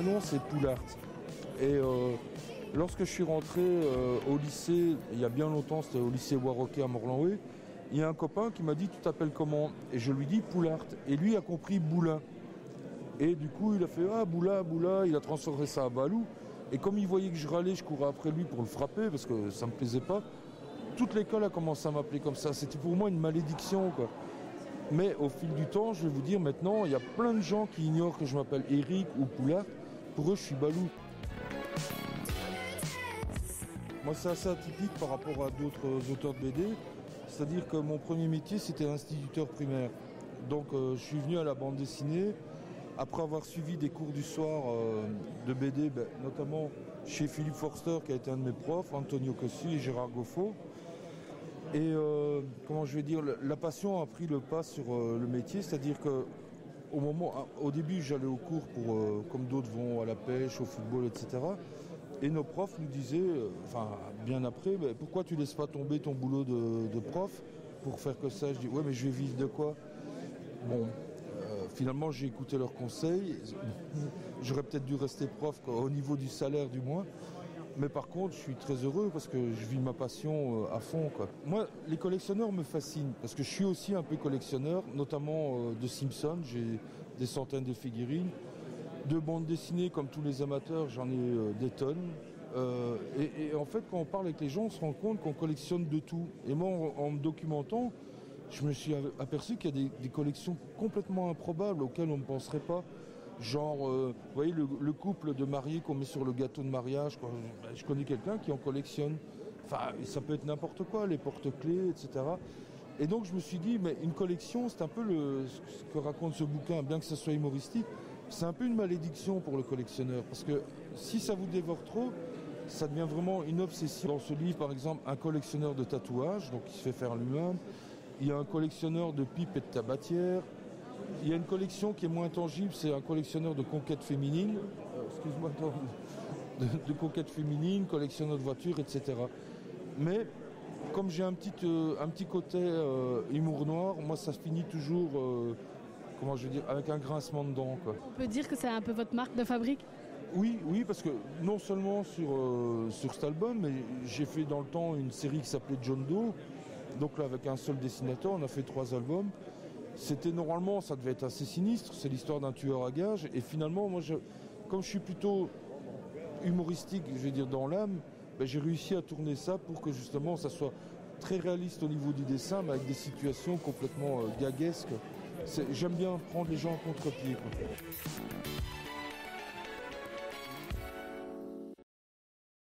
prénom c'est Poulart. Et lorsque je suis rentré au lycée, il y a bien longtemps, c'était au lycée Warroquet à Morlanway, il y a un copain qui m'a dit tu t'appelles comment? Et je lui dis Poulart. Et lui a compris Boulin. Et du coup il a fait ah Boula, Boula, il a transformé ça à Balou. Et comme il voyait que je râlais, je courais après lui pour le frapper parce que ça me plaisait pas. Toute l'école a commencé à m'appeler comme ça. C'était pour moi une malédiction, quoi. Mais au fil du temps, je vais vous dire maintenant, il y a plein de gens qui ignorent que je m'appelle Eric ou Poulart. Pour eux, je suis Balou. Moi, c'est assez atypique par rapport à d'autres auteurs de BD. C'est-à-dire que mon premier métier, c'était instituteur primaire. Donc, je suis venu à la bande dessinée après avoir suivi des cours du soir de BD, notamment chez Philippe Forster, qui a été un de mes profs, Antonio Cossu et Gérard Goffo. Et comment je vais dire, la passion a pris le pas sur le métier, c'est-à-dire que au début, j'allais au cours pour, comme d'autres vont à la pêche, au football, etc. Et nos profs nous disaient, bien après, pourquoi tu laisses pas tomber ton boulot de prof pour faire que ça? Je dis, ouais, mais je vais vivre de quoi? Bon, finalement, j'ai écouté leurs conseils. J'aurais peut-être dû rester prof, quoi, au niveau du salaire du moins. Mais par contre, je suis très heureux parce que je vis ma passion à fond, quoi. Moi, les collectionneurs me fascinent parce que je suis aussi un peu collectionneur, notamment de Simpson. J'ai des centaines de figurines. De bandes dessinées, comme tous les amateurs, j'en ai des tonnes. Et en fait, quand on parle avec les gens, on se rend compte qu'on collectionne de tout. Et moi, en me documentant, je me suis aperçu qu'il y a des collections complètement improbables auxquelles on ne penserait pas. Genre, vous voyez, le couple de mariés qu'on met sur le gâteau de mariage, quoi. Je connais quelqu'un qui en collectionne. Enfin, ça peut être n'importe quoi, les porte-clés, etc. Et donc, je me suis dit, mais une collection, c'est un peu ce que raconte ce bouquin, bien que ce soit humoristique, c'est un peu une malédiction pour le collectionneur. Parce que si ça vous dévore trop, ça devient vraiment une obsession. Dans ce livre, par exemple, un collectionneur de tatouages, donc il se fait faire lui-même. Il y a un collectionneur de pipes et de tabatières. Il y a une collection qui est moins tangible, c'est un collectionneur de conquêtes féminines. Excuse-moi, de conquêtes féminines, collectionneur de voitures, etc. Mais comme j'ai un petit côté humour noir, moi ça se finit toujours, comment je veux dire, avec un grincement de dents, quoi. On peut dire que c'est un peu votre marque de fabrique? Oui, parce que non seulement sur cet album, mais j'ai fait dans le temps une série qui s'appelait John Doe. Donc là, avec un seul dessinateur, on a fait 3 albums. C'était normalement, ça devait être assez sinistre, c'est l'histoire d'un tueur à gages. Et finalement, moi, comme je suis plutôt humoristique, je vais dire dans l'âme, j'ai réussi à tourner ça pour que justement ça soit très réaliste au niveau du dessin, mais avec des situations complètement gaguesques. J'aime bien prendre les gens en contre-pied, quoi.